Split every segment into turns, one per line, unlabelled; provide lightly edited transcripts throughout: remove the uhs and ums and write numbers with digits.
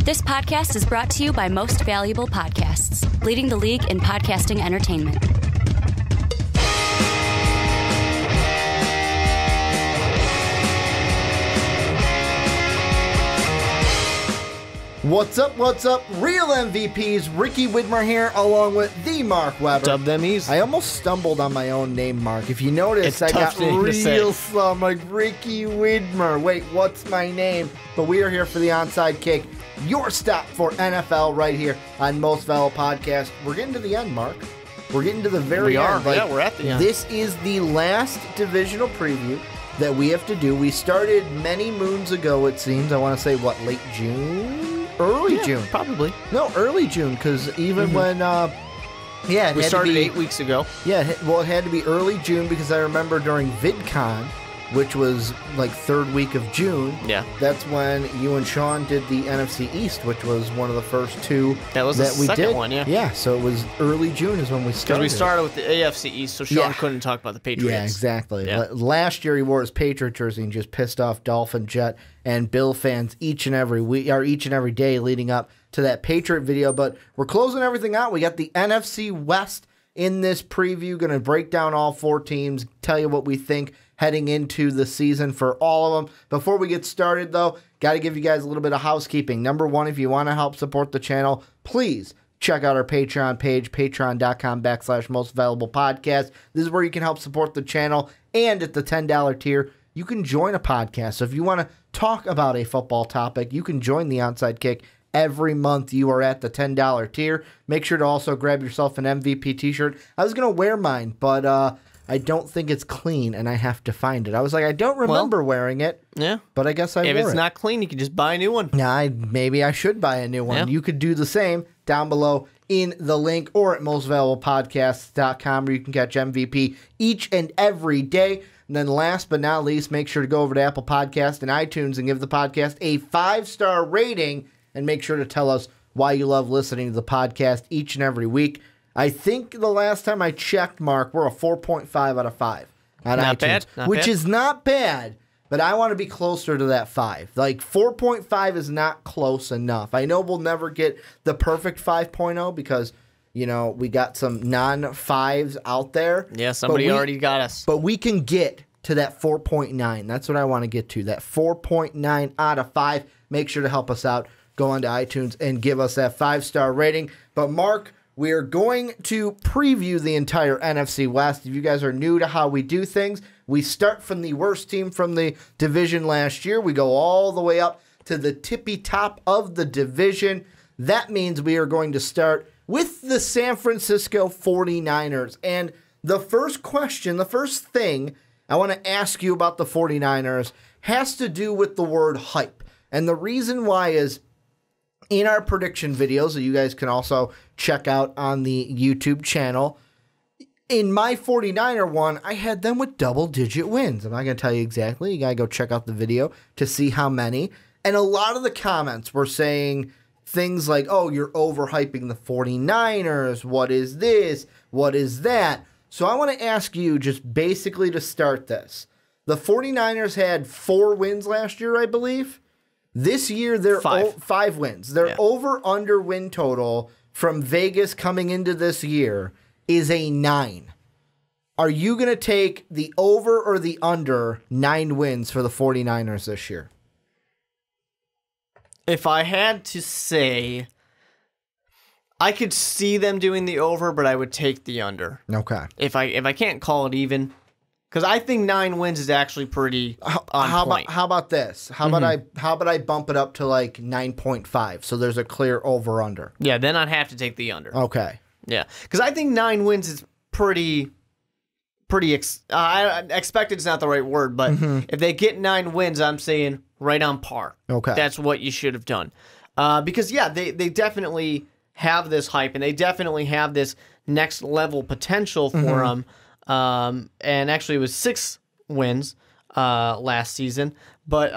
This podcast is brought to you by Most Valuable Podcasts, leading the league in podcasting entertainment.
What's up, real MVPs? Ricky Widmer here, along with the Mark Weber.
Dub them easy.
I almost stumbled on my own name, Mark. If you notice, I got real slow. I'm like, Ricky Widmer. Wait, what's my name? But we are here for the Onside Kick, your stop for NFL right here on Most Valuable Podcast. We're getting to the end, Mark. We're getting to the very end.
Yeah, we're at the end.
This is the last divisional preview that we have to do. We started many moons ago, it seems. I want to say, what, late June? Early June.
Probably.
No, early June, because even when,
we started 8 weeks ago.
Yeah, well, it had to be early June because I remember during VidCon, which was like third week of June.
Yeah.
That's when you and Sean did the NFC East, which was one of the first two
that we
did.
Second one, yeah.
Yeah, so it was early June is when we started.
Because we started with the AFC East, so Sean couldn't talk about the Patriots.
Yeah, exactly.
Yeah.
Last year he wore his Patriot jersey and just pissed off Dolphin, Jet, and Bill fans each and every week, or each and every day leading up to that Patriot video. But we're closing everything out. We got the NFC West in this preview. Going to break down all four teams, tell you what we think heading into the season for all of them. Before we get started, though, got to give you guys a little bit of housekeeping. Number one, if you want to help support the channel, please check out our Patreon page, patreon.com/mostvaluablepodcast. This is where you can help support the channel. And at the $10 tier, you can join a podcast. So if you want to talk about a football topic, you can join the Onside Kick every month you are at the $10 tier. Make sure to also grab yourself an MVP t-shirt. I was going to wear mine, but I don't think it's clean, and I have to find it. I was like, I don't remember wearing it.
Yeah.
But I guess I wore it.
If it's not clean, you can just buy a new one.
Yeah, maybe I should buy a new one.
Yeah.
You could do the same down below in the link or at mostvaluablepodcasts.com where you can catch MVP each and every day. And then last but not least, make sure to go over to Apple Podcasts and iTunes and give the podcast a 5-star rating. And make sure to tell us why you love listening to the podcast each and every week. I think the last time I checked, Mark, we're a 4.5 out of 5 on iTunes, which is not bad, but I want to be closer to that 5. Like 4.5 is not close enough. I know we'll never get the perfect 5.0 because, you know, we got some non-5s out there.
Yeah, somebody already got us.
But we can get to that 4.9. That's what I want to get to, that 4.9 out of 5. Make sure to help us out. Go on to iTunes and give us that 5-star rating. But Mark, we are going to preview the entire NFC West. If you guys are new to how we do things, we start from the worst team from the division last year. We go all the way up to the tippy top of the division. That means we are going to start with the San Francisco 49ers. And the first question, the first thing I want to ask you about the 49ers has to do with the word hype. And the reason why is in our prediction videos that you guys can also check out on the YouTube channel, in my 49er one, I had them with double-digit wins. I'm not going to tell you exactly. You got to go check out the video to see how many. And a lot of the comments were saying things like, oh, you're overhyping the 49ers. What is this? What is that? So I want to ask you just basically to start this. The 49ers had 4 wins last year, I believe. This year, they're 5 wins. Their over-under win total from Vegas coming into this year is a 9. Are you going to take the over or the under 9 wins for the 49ers this year?
If I had to say, I could see them doing the over, but I would take the under.
Okay.
If I can't call it even. Because I think 9 wins is actually pretty on point.
How about this? How about I bump it up to like 9.5 so there's a clear over-under?
Yeah, then I'd have to take the under.
Okay.
Yeah, because I think 9 wins is pretty expected is not the right word, but if they get 9 wins, I'm saying right on par. Okay. That's what you should have done. Because, yeah, they definitely have this hype, and they definitely have this next level potential for them. And actually it was 6 wins last season, but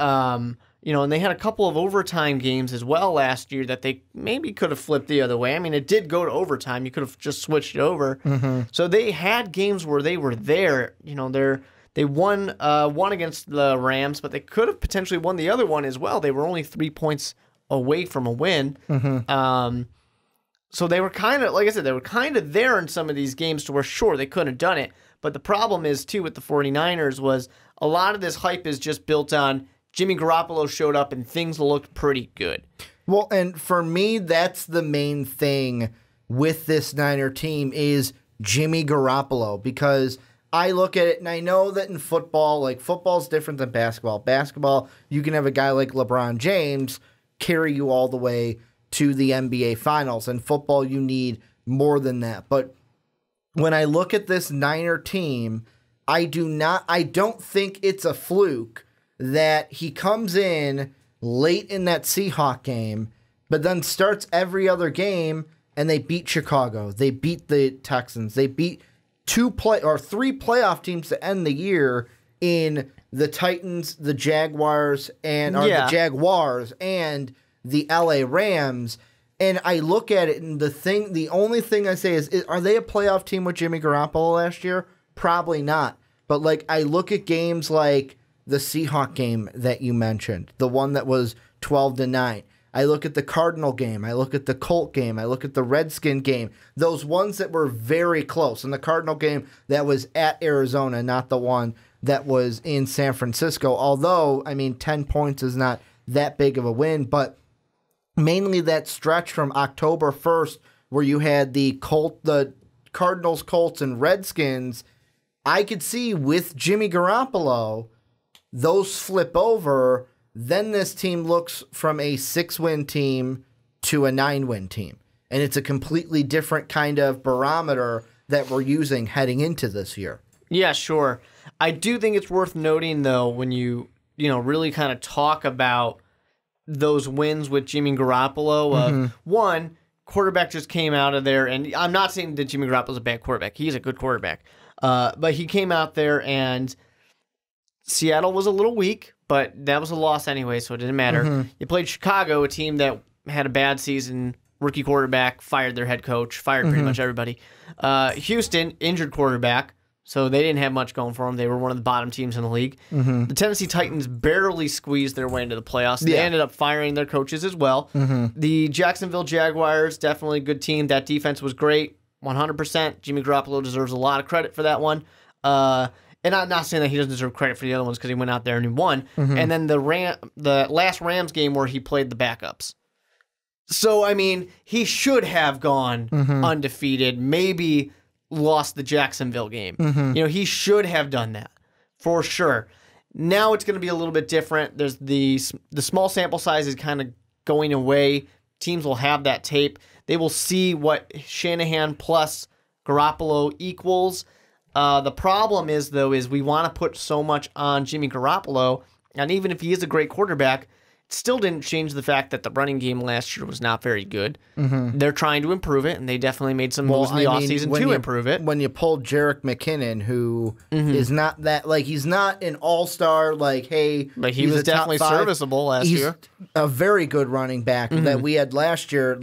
you know, and they had a couple of overtime games as well last year that they maybe could have flipped the other way. I mean, it did go to overtime. You could have just switched it over. So they had games where they were there. You know, they won one against the Rams, but they could have potentially won the other one as well. They were only 3 points away from a win. So they were kind of, like I said, they were kind of there in some of these games to where, sure, they couldn't have done it. But the problem is, too, with the 49ers was a lot of this hype is just built on Jimmy Garoppolo showed up and things looked pretty good.
Well, and for me, that's the main thing with this Niner team is Jimmy Garoppolo, because I look at it and I know that in football, like football's different than basketball. Basketball, you can have a guy like LeBron James carry you all the way to the NBA Finals. In football, you need more than that. But when I look at this Niner team, I don't think it's a fluke that he comes in late in that Seahawk game, but then starts every other game and they beat Chicago. They beat the Texans. They beat three playoff teams to end the year in the Titans, the Jaguars, and the LA Rams. And I look at it, and the only thing I say is, are they a playoff team with Jimmy Garoppolo last year? Probably not. But like I look at games like the Seahawk game that you mentioned, the one that was 12-9. I look at the Cardinal game. I look at the Colt game. I look at the Redskin game. Those ones that were very close. And the Cardinal game that was at Arizona, not the one that was in San Francisco. Although, 10 points is not that big of a win. But mainly that stretch from October 1st where you had the Cardinals, Colts, and Redskins, I could see with Jimmy Garoppolo, those flip over. Then this team looks from a 6-win team to a 9-win team. And it's a completely different kind of barometer that we're using heading into this year.
Yeah, sure. I do think it's worth noting, though, when you really kind of talk about those wins with Jimmy Garoppolo. One, quarterback just came out of there, and I'm not saying that Jimmy Garoppolo's a bad quarterback. He's a good quarterback. But he came out there, and Seattle was a little weak, but that was a loss anyway, so it didn't matter. You played Chicago, a team that had a bad season, rookie quarterback, fired their head coach, fired pretty much everybody. Houston, injured quarterback, so they didn't have much going for them. They were one of the bottom teams in the league. The Tennessee Titans barely squeezed their way into the playoffs. They ended up firing their coaches as well. The Jacksonville Jaguars, definitely a good team. That defense was great, 100%. Jimmy Garoppolo deserves a lot of credit for that one. And I'm not saying that he doesn't deserve credit for the other ones because he went out there and he won. And then the last Rams game where he played the backups. So, he should have gone undefeated, maybe lost the Jacksonville game. He should have done that for sure. Now it's going to be a little bit different. There's the small sample size is kind of going away. Teams will have that tape. They will see what Shanahan plus Garoppolo equals. The problem is, though, we want to put so much on Jimmy Garoppolo, and even if he is a great quarterback, it still didn't change the fact that the running game last year was not very good. They're trying to improve it, and they definitely made some moves in the offseason to improve it.
When you pulled Jerick McKinnon, who is not that, he's not an all-star, but he was
definitely serviceable last year.
A very good running back that we had last year.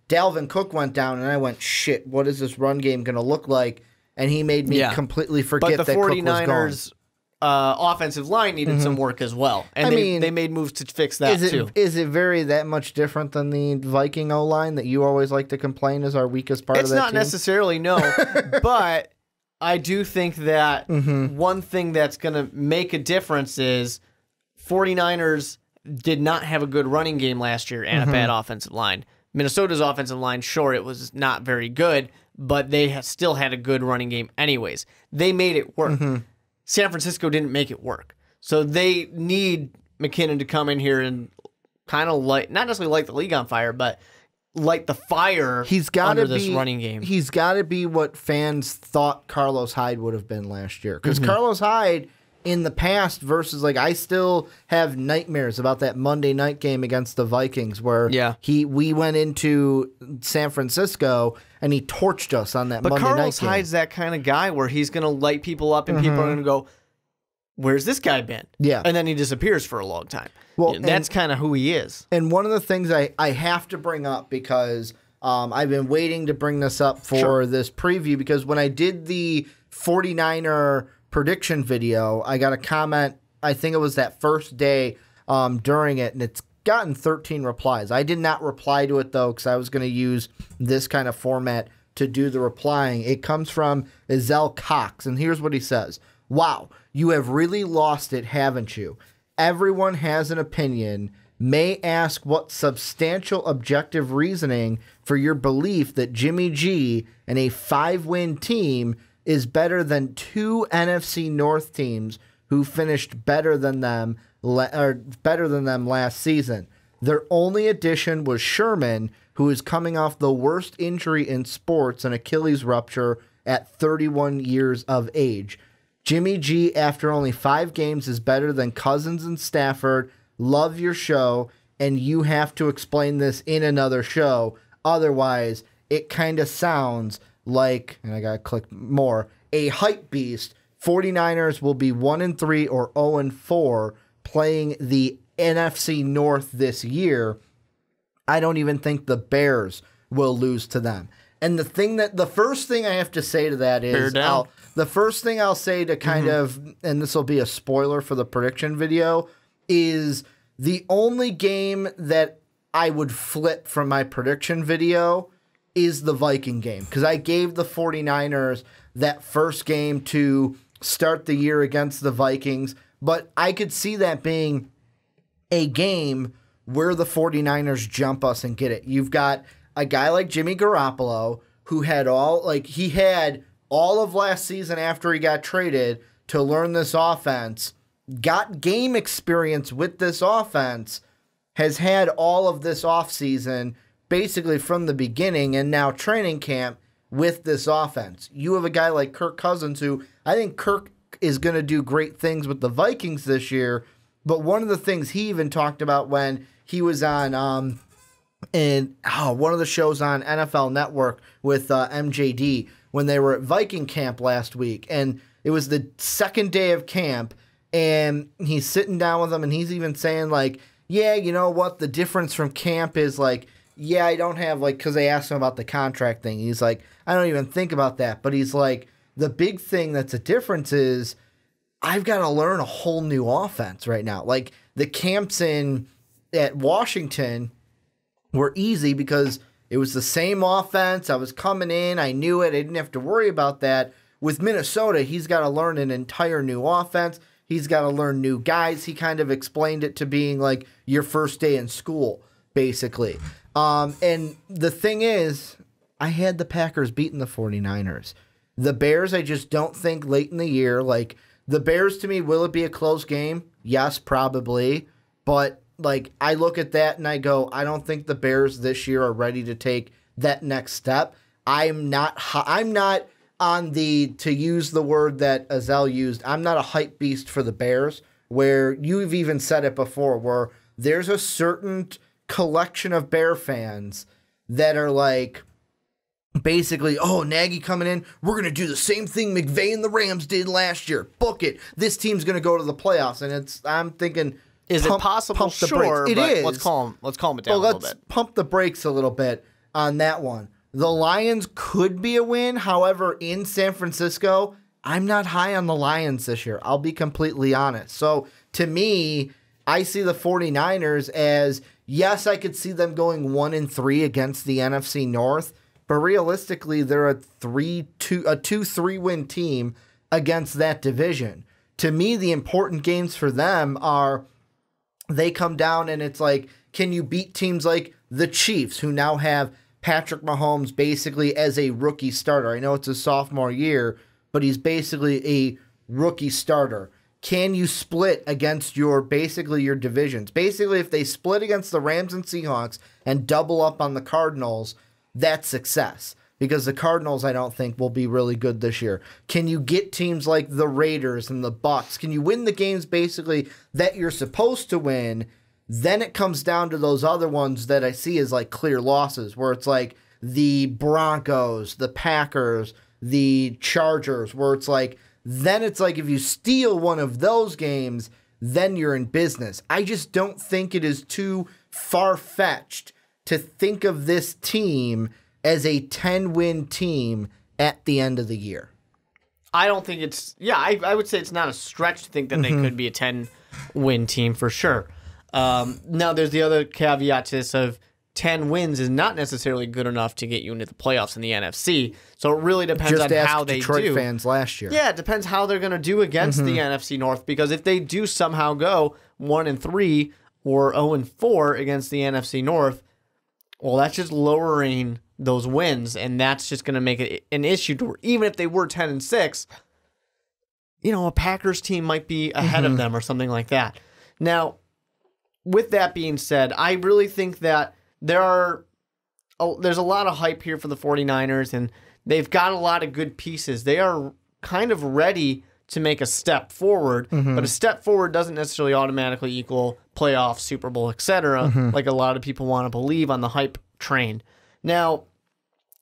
Dalvin Cook went down, and I went, shit, what is this run game going to look like? And he made me completely forget that Cook was gone.
But the 49ers offensive line needed some work as well. And they made moves to fix that, too.
Is it that much different than the Viking O-line that you always like to complain is our weakest part of that team?
It's not necessarily, no. But I do think that one thing that's going to make a difference is 49ers did not have a good running game last year and a bad offensive line. Minnesota's offensive line, sure, it was not very good, but they still had a good running game anyways. They made it work. San Francisco didn't make it work. So they need McKinnon to come in here and kind of not necessarily light the league on fire, but light the fire under this running game.
He's got to be what fans thought Carlos Hyde would have been last year. Because Carlos Hyde, in the past, versus I still have nightmares about that Monday night game against the Vikings where we went into San Francisco and he torched us on that Monday night game. But Carlos
Hyde's that kind of guy where he's going to light people up and people are going to go, where's this guy been?
Yeah.
And then he disappears for a long time. Well, that's kind of who he is.
And one of the things I have to bring up because I've been waiting to bring this up for this preview because when I did the 49er prediction video, I got a comment, I think it was that first day during it, and it's gotten 13 replies. I did not reply to it, though, because I was going to use this kind of format to do the replying. It comes from Ezel Cox, and here's what he says. Wow, you have really lost it, haven't you? Everyone has an opinion. May ask what substantial objective reasoning for your belief that Jimmy G and a 5-win team is better than 2 NFC North teams who finished better than them last season. Their only addition was Sherman, who is coming off the worst injury in sports, an Achilles rupture at 31 years of age. Jimmy G, after only 5 games, is better than Cousins and Stafford. Love your show, and you have to explain this in another show. Otherwise, it kind of sounds like, and I got to click more, a hype beast. 49ers will be 1-3 or 0-4 playing the NFC North this year. I don't even think the Bears will lose to them. And the first thing I have to say to that is, the first thing I'll say to kind of, and this will be a spoiler for the prediction video, is the only game that I would flip from my prediction video is the Viking game. Because I gave the 49ers that first game to start the year against the Vikings. But I could see that being a game where the 49ers jump us and get it. You've got a guy like Jimmy Garoppolo who had all of last season after he got traded to learn this offense, got game experience with this offense, has had all of this offseason basically from the beginning and now training camp with this offense. You have a guy like Kirk Cousins who I think Kirk is going to do great things with the Vikings this year, but one of the things he even talked about when he was on one of the shows on NFL Network with MJD when they were at Viking camp last week, and it was the second day of camp, and he's sitting down with them, and he's even saying, like, yeah, you know what, the difference from camp is, like, yeah, I don't have, like, because they asked him about the contract thing. He's like, I don't even think about that. But he's like, the big thing that's a difference is I've got to learn a whole new offense right now. Like, the camps at Washington were easy because it was the same offense. I was coming in. I knew it. I didn't have to worry about that. With Minnesota, he's got to learn an entire new offense. He's got to learn new guys. He kind of explained it to being like your first day in school, basically. And the thing is, I had the Packers beating the 49ers. The Bears, I just don't think late in the year. Like, the Bears, to me, will it be a close game? Yes, probably. But, like, I look at that and I go, I don't think the Bears this year are ready to take that next step. I'm not on the, to use the word that Ezel used, I'm not a hype beast for the Bears, where you've even said it before, where there's a certain collection of Bear fans that are like, basically, oh, Nagy coming in, we're going to do the same thing McVay and the Rams did last year. Book it. This team's going to go to the playoffs. And I'm thinking,
is it possible? Sure,
it is.
Let's calm it down a little bit.
Let's pump the brakes a little bit on that one. The Lions could be a win. However, in San Francisco, I'm not high on the Lions this year. I'll be completely honest. So, to me, I see the 49ers as, yes, I could see them going 1-3 against the NFC North, but realistically, they're a 2-3 win team against that division. To me, the important games for them are they come down and it's like, can you beat teams like the Chiefs, who now have Patrick Mahomes basically as a rookie starter? I know it's his sophomore year, but he's basically a rookie starter. Can you split against your divisions? Basically, if they split against the Rams and Seahawks and double up on the Cardinals, that's success. Because the Cardinals, I don't think, will be really good this year. Can you get teams like the Raiders and the Bucs? Can you win the games basically that you're supposed to win? Then it comes down to those other ones that I see as like clear losses, where it's like the Broncos, the Packers, the Chargers, where it's like, then it's like if you steal one of those games, then you're in business. I just don't think it is too far-fetched to think of this team as a 10-win team at the end of the year.
I don't think it's... Yeah, I would say it's not a stretch to think that they could be a 10-win team for sure. Now, there's the other caveat to this of 10 wins is not necessarily good enough to get you into the playoffs in the NFC. So it really depends on how they
Detroit
do.
fans last year.
Yeah, it depends how they're going to do against the NFC North. Because if they do somehow go 1-3 or 0-4 against the NFC North, well, that's just lowering those wins, and that's just going to make it an issue to where even if they were 10-6, a Packers team might be ahead of them or something like that. Now, with that being said, I really think that there's a lot of hype here for the 49ers, and they've got a lot of good pieces. They are kind of ready to make a step forward, but a step forward doesn't necessarily automatically equal playoff, Super Bowl, etc., like a lot of people want to believe on the hype train. Now,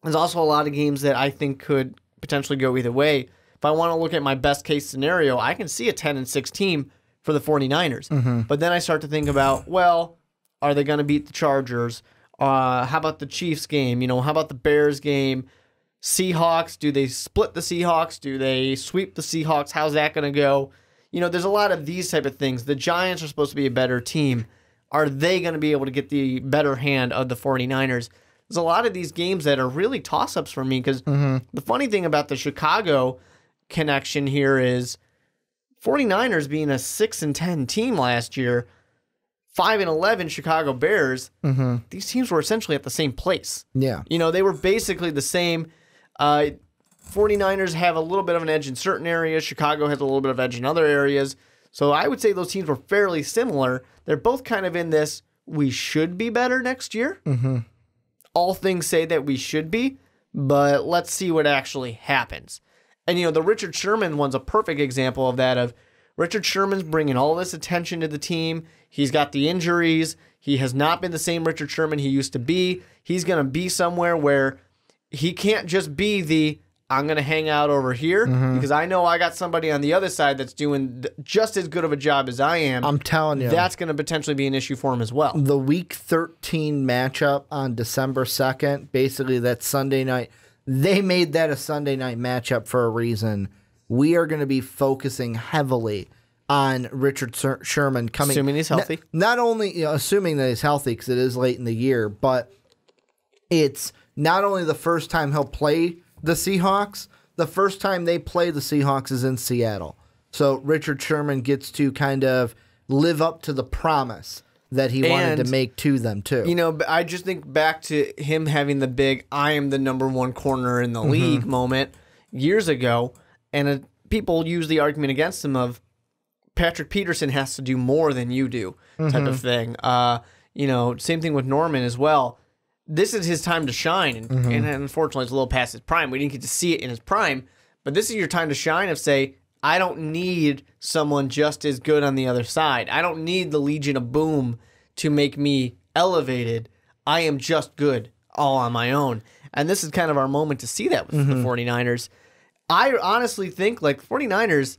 there's also a lot of games that I think could potentially go either way. If I want to look at my best case scenario, I can see a 10-6 team for the 49ers. But then I start to think about, well, are they going to beat the Chargers? How about the Chiefs game? How about the Bears game? Seahawks, do they split the Seahawks? Do they sweep the Seahawks? How's that going to go? There's a lot of these type of things. The Giants are supposed to be a better team. Are they going to be able to get the better hand of the 49ers? There's a lot of these games that are really toss-ups for me because the funny thing about the Chicago connection here is 49ers being a 6-10 team last year, 5-11 Chicago Bears, these teams were essentially at the same place.
Yeah.
They were basically the same. 49ers have a little bit of an edge in certain areas. Chicago has a little bit of edge in other areas. So I would say those teams were fairly similar. They're both kind of in this, we should be better next year. All things say that we should be, but let's see what actually happens. And, the Richard Sherman one's a perfect example of that, of Richard Sherman's bringing all this attention to the team. He's got the injuries. He has not been the same Richard Sherman he used to be. He's going to be somewhere where he can't just be I'm going to hang out over here because I know I got somebody on the other side that's doing just as good of a job as I am.
I'm telling you.
That's going to potentially be an issue for him as well.
The Week 13 matchup on December 2nd, basically that Sunday night, they made that a Sunday night matchup for a reason. We are going to be focusing heavily on Richard Sherman coming.
Assuming he's healthy.
Not only assuming that he's healthy because it is late in the year, but it's not only the first time he'll play the Seahawks, the first time they play the Seahawks is in Seattle. So Richard Sherman gets to kind of live up to the promise that he wanted to make to them, too.
I just think back to him having the big, I am the number one corner in the league moment years ago, and people use the argument against him of Patrick Peterson has to do more than you do type of thing. Same thing with Norman as well. This is his time to shine, and unfortunately, it's a little past his prime. We didn't get to see it in his prime, but this is your time to shine of say, I don't need someone just as good on the other side. I don't need the Legion of Boom to make me elevated. I am just good all on my own. And this is kind of our moment to see that with the 49ers. I honestly think, 49ers,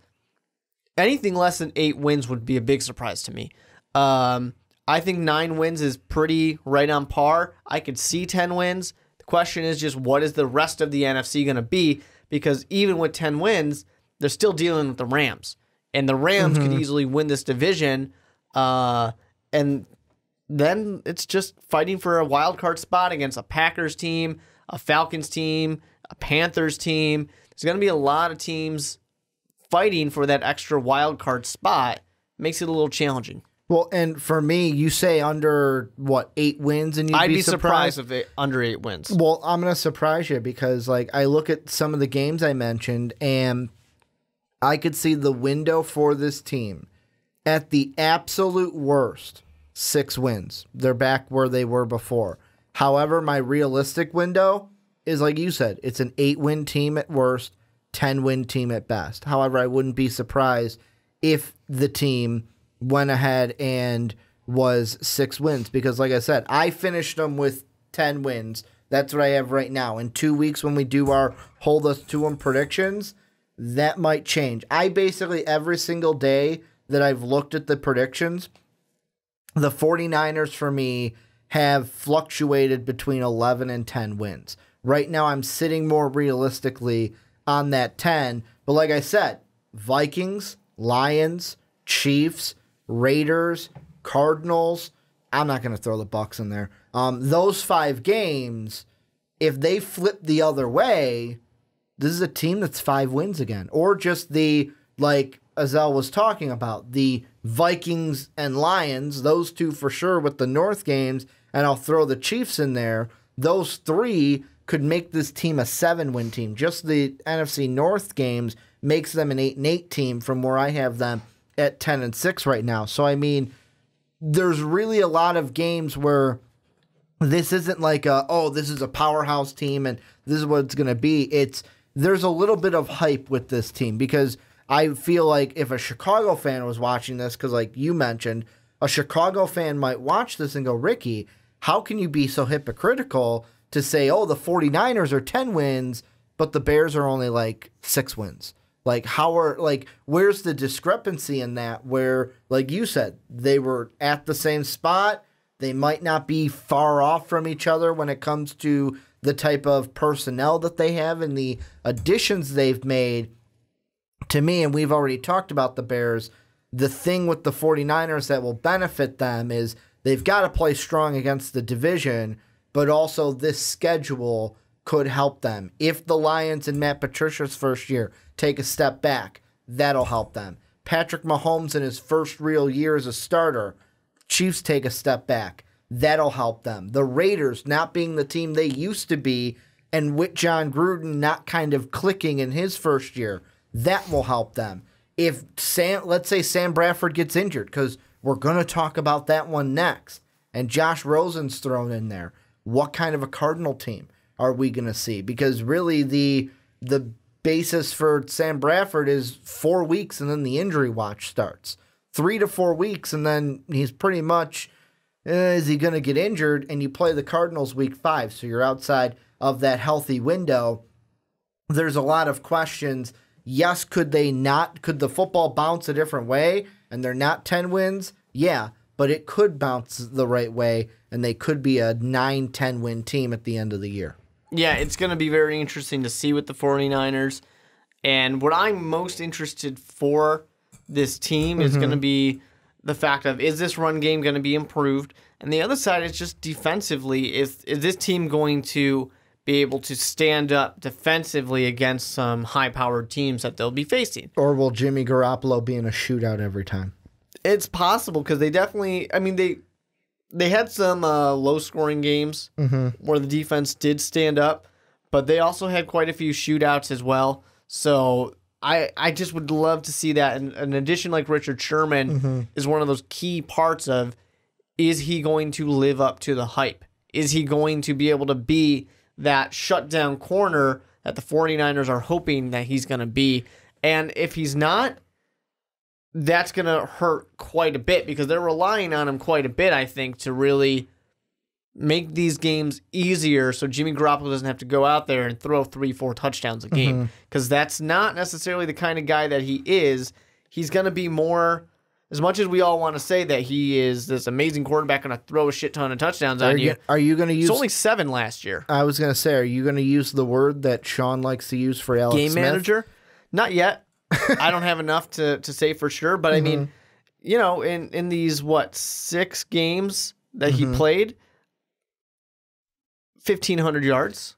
anything less than 8 wins would be a big surprise to me. I think 9 wins is pretty right on par. I could see 10 wins. The question is just what is the rest of the NFC going to be? Because even with 10 wins, they're still dealing with the Rams. And the Rams could easily win this division. And then it's just fighting for a wild card spot against a Packers team, a Falcons team, a Panthers team. There's going to be a lot of teams fighting for that extra wild card spot. Makes it a little challenging.
Well, and for me, you say under, 8 wins, and
I'd be surprised if it under 8 wins.
Well, I'm going to surprise you because, I look at some of the games I mentioned, and I could see the window for this team at the absolute worst, 6 wins. They're back where they were before. However, my realistic window is, like you said, it's an 8-win team at worst, 10-win team at best. However, I wouldn't be surprised if the team went ahead and was 6 wins because, like I said, I finished them with 10 wins. That's what I have right now. In 2 weeks when we do our hold us to them predictions, that might change. I basically, every single day that I've looked at the predictions, the 49ers for me have fluctuated between 11 and 10 wins. Right now I'm sitting more realistically on that 10. But like I said, Vikings, Lions, Chiefs, Raiders, Cardinals, I'm not going to throw the Bucs in there. Those 5 games, if they flip the other way, this is a team that's 5 wins again. Or just the, like Azell was talking about, the Vikings and Lions, those 2 for sure with the North games, and I'll throw the Chiefs in there. Those 3 could make this team a 7-win team. Just the NFC North games makes them an 8-8 team from where I have them at 10-6 right now. So, I mean, there's really a lot of games where this isn't like this is a powerhouse team and this is what it's going to be. There's a little bit of hype with this team because I feel like if a Chicago fan was watching this, because like you mentioned, a Chicago fan might watch this and go, Ricky, how can you be so hypocritical to say, oh, the 49ers are 10 wins, but the Bears are only like 6 wins? Like, where's the discrepancy in that where, like you said, they were at the same spot? They might not be far off from each other when it comes to the type of personnel that they have and the additions they've made. To me, and we've already talked about the Bears, the thing with the 49ers that will benefit them is they've got to play strong against the division, but also this schedule could help them. If the Lions in Matt Patricia's first year take a step back, that'll help them. Patrick Mahomes in his first real year as a starter, Chiefs take a step back, that'll help them. The Raiders not being the team they used to be, and with John Gruden not kind of clicking in his first year, that will help them. If let's say Sam Bradford gets injured, because we're going to talk about that one next, and Josh Rosen's thrown in there, what kind of a Cardinal team are we going to see? Because really the basis for Sam Bradford is 4 weeks and then the injury watch starts. 3 to 4 weeks and then he's pretty much, is he going to get injured? And you play the Cardinals week 5, so you're outside of that healthy window. There's a lot of questions. Yes, could the football bounce a different way and they're not 10 wins? Yeah, but it could bounce the right way and they could be a 9-10 win team at the end of the year.
Yeah, it's going to be very interesting to see with the 49ers. And what I'm most interested for this team is going to be the fact of, is this run game going to be improved? And the other side is just defensively, is this team going to be able to stand up defensively against some high-powered teams that they'll be facing?
Or will Jimmy Garoppolo be in a shootout every time?
It's possible because they definitely, I mean, they had some low-scoring games where the defense did stand up, but they also had quite a few shootouts as well. So I just would love to see that. And an addition like Richard Sherman is one of those key parts of, is he going to live up to the hype? Is he going to be able to be that shutdown corner that the 49ers are hoping that he's going to be? And if he's not, that's going to hurt quite a bit because they're relying on him quite a bit, I think, to really make these games easier so Jimmy Garoppolo doesn't have to go out there and throw 3-4 touchdowns a game, because that's not necessarily the kind of guy that he is. He's going to be more, as much as we all want to say that he is this amazing quarterback going to throw a shit ton of touchdowns on you.
Are you going to use...
It's only 7 last year.
I was going to say, are you going to use the word that Sean likes to use for Alex
Game
Smith?
manager? Not yet. I don't have enough to say for sure, but I mean, you know, in these, 6 games that he played, 1,500 yards.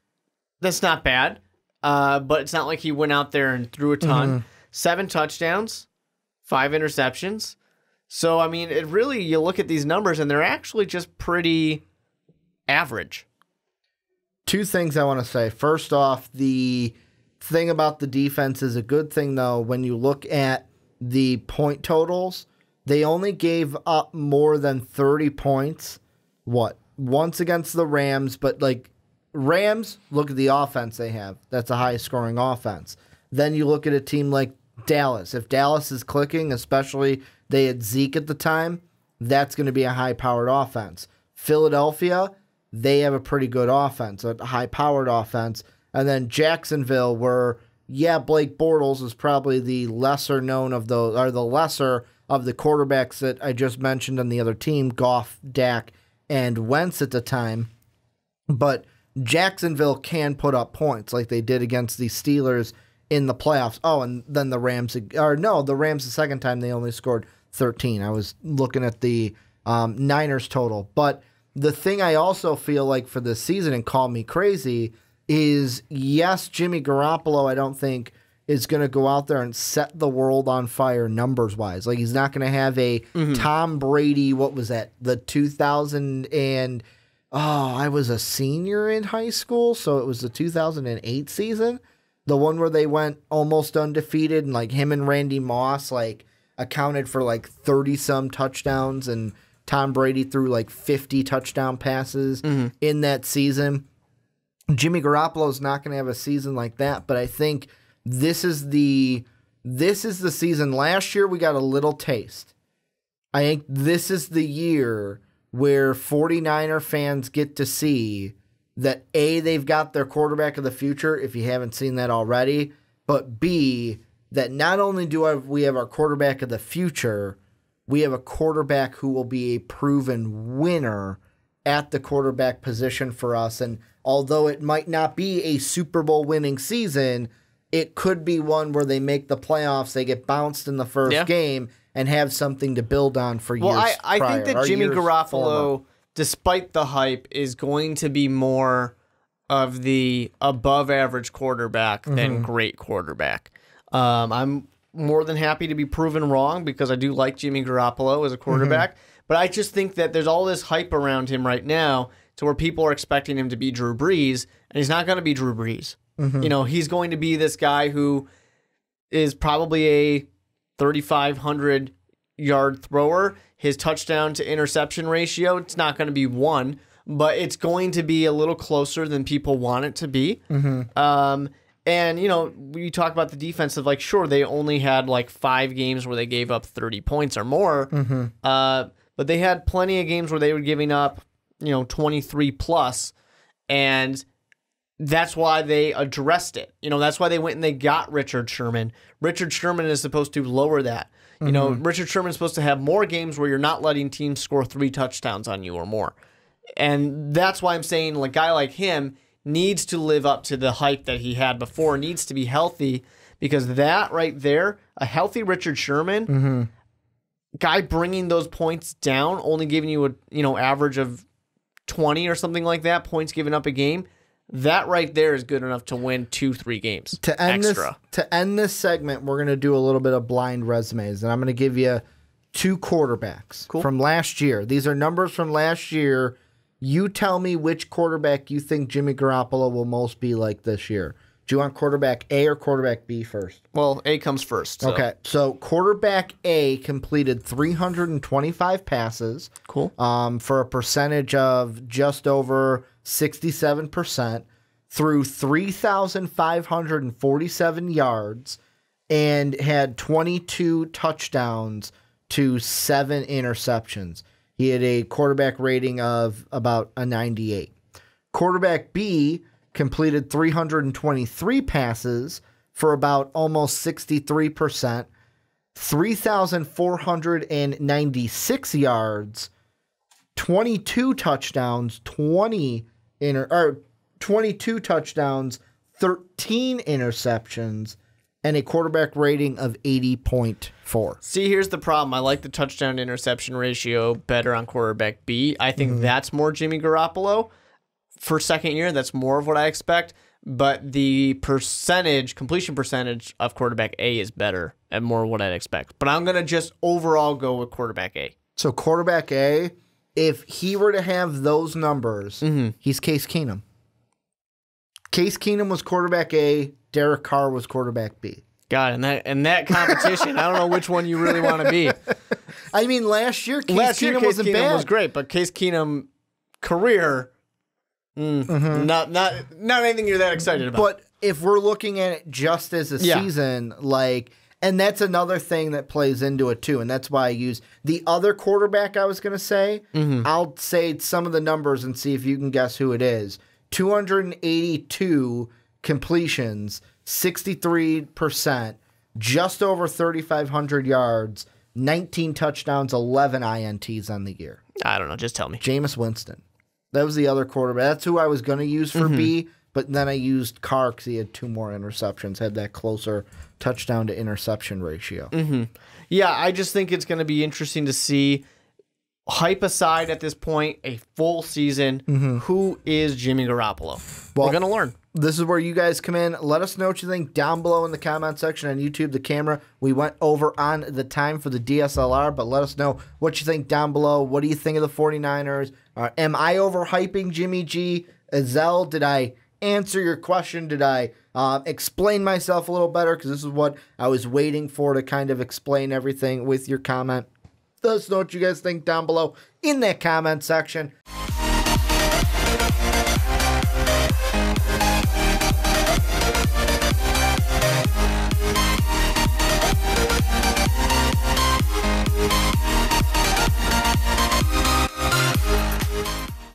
That's not bad, but it's not like he went out there and threw a ton. 7 touchdowns, 5 interceptions. So, I mean, it really, you look at these numbers, and they're actually just pretty average.
2 things I want to say. First off, the thing about the defense is a good thing, though. When you look at the point totals, they only gave up more than 30 points. Once against the Rams, but like Rams, look at the offense they have. That's a high scoring offense. Then you look at a team like Dallas. If Dallas is clicking, especially they had Zeke at the time, that's going to be a high powered offense. Philadelphia, they have a pretty good offense, a high powered offense. And then Jacksonville, where, Blake Bortles is probably the lesser known of those, or the lesser of the quarterbacks that I just mentioned on the other team, Goff, Dak, and Wentz at the time. But Jacksonville can put up points like they did against the Steelers in the playoffs. Oh, and then the Rams the second time they only scored 13. I was looking at the Niners total. But the thing I also feel like for this season, and call me crazy, is yes, Jimmy Garoppolo, I don't think is going to go out there and set the world on fire numbers-wise. Like, he's not going to have a Tom Brady, what was that, the 2000 and, I was a senior in high school, so it was the 2008 season, the one where they went almost undefeated, and, like, him and Randy Moss, like, accounted for, like, 30-some touchdowns, and Tom Brady threw, like, 50 touchdown passes in that season. Jimmy Garoppolo's not going to have a season like that, but I think this is the season. Last year we got a little taste. I think this is the year where 49er fans get to see that A, they've got their quarterback of the future, if you haven't seen that already, but B, that not only do we have our quarterback of the future, we have a quarterback who will be a proven winner at the quarterback position for us. And although it might not be a Super Bowl winning season, it could be one where they make the playoffs, they get bounced in the first game, and have something to build on for years prior.
I think that Jimmy Garoppolo, despite the hype, is going to be more of the above-average quarterback than great quarterback. I'm more than happy to be proven wrong because I do like Jimmy Garoppolo as a quarterback, but I just think that there's all this hype around him right now to where people are expecting him to be Drew Brees, and he's not going to be Drew Brees. You know, he's going to be this guy who is probably a 3,500-yard thrower. His touchdown to interception ratio, it's not going to be 1, but it's going to be a little closer than people want it to be. And, you know, we talk about the defense of, like, sure, they only had, like, 5 games where they gave up 30 points or more, but they had plenty of games where they were giving up, 23 plus, and that's why they addressed it. That's why they went and they got Richard Sherman. Richard Sherman is supposed to lower that. Richard Sherman is supposed to have more games where you're not letting teams score 3 touchdowns on you or more. And that's why I'm saying a guy like him needs to live up to the hype that he had before, needs to be healthy, because that right there, a healthy Richard Sherman, guy bringing those points down, only giving you a average of 20 or something like that, points given up a game, that right there is good enough to win 2-3 games
to end
extra.
To end this segment, we're going to do a little bit of blind resumes, and I'm going to give you 2 quarterbacks from last year. These are numbers from last year. You tell me which quarterback you think Jimmy Garoppolo will most be like this year. Do you want quarterback A or quarterback B first?
Well, A comes first. So.
Okay, so quarterback A completed 325 passes.
Cool.
For a percentage of just over 67%, threw 3,547 yards, and had 22 touchdowns to 7 interceptions. He had a quarterback rating of about a 98. Quarterback B completed 323 passes for about almost 63%, 3,496 yards, 22 touchdowns, 22 touchdowns, 13 interceptions, and a quarterback rating of 80.4.
See, here's the problem. I like the touchdown to interception ratio better on quarterback B. I think that's more Jimmy Garoppolo. For second year, that's more of what I expect. But the completion percentage of quarterback A is better and more what I'd expect. But I'm going to just overall go with quarterback A.
So quarterback A, if he were to have those numbers, he's Case Keenum. Case Keenum was quarterback A. Derek Carr was quarterback B.
God, and that competition, I don't know which one you really want to be.
I mean, last year Case Keenum wasn't bad.
Was great, but Case Keenum career, not anything you're that excited about.
But if we're looking at it just as a season, and that's another thing that plays into it too, and that's why I use the other quarterback I was going to say. I'll say some of the numbers and see if you can guess who it is. 282 completions, 63%, just over 3,500 yards, 19 touchdowns, 11 INTs on the year.
I don't know. Just tell me.
Jameis Winston. That was the other quarterback. That's who I was going to use for B, but then I used Carr because he had 2 more interceptions, had that closer touchdown to interception ratio.
Yeah, I just think it's going to be interesting to see hype aside at this point, a full season, who is Jimmy Garoppolo?
Well,
we're going to learn.
This is where you guys come in. Let us know what you think down below in the comment section on YouTube, the camera. We went over on the time for the DSLR, but let us know what you think down below. What do you think of the 49ers? Am I overhyping Jimmy G? Azell, did I answer your question? Did I explain myself a little better? Because this is what I was waiting for, to kind of explain everything with your comment. Let us know what you guys think down below in that comment section.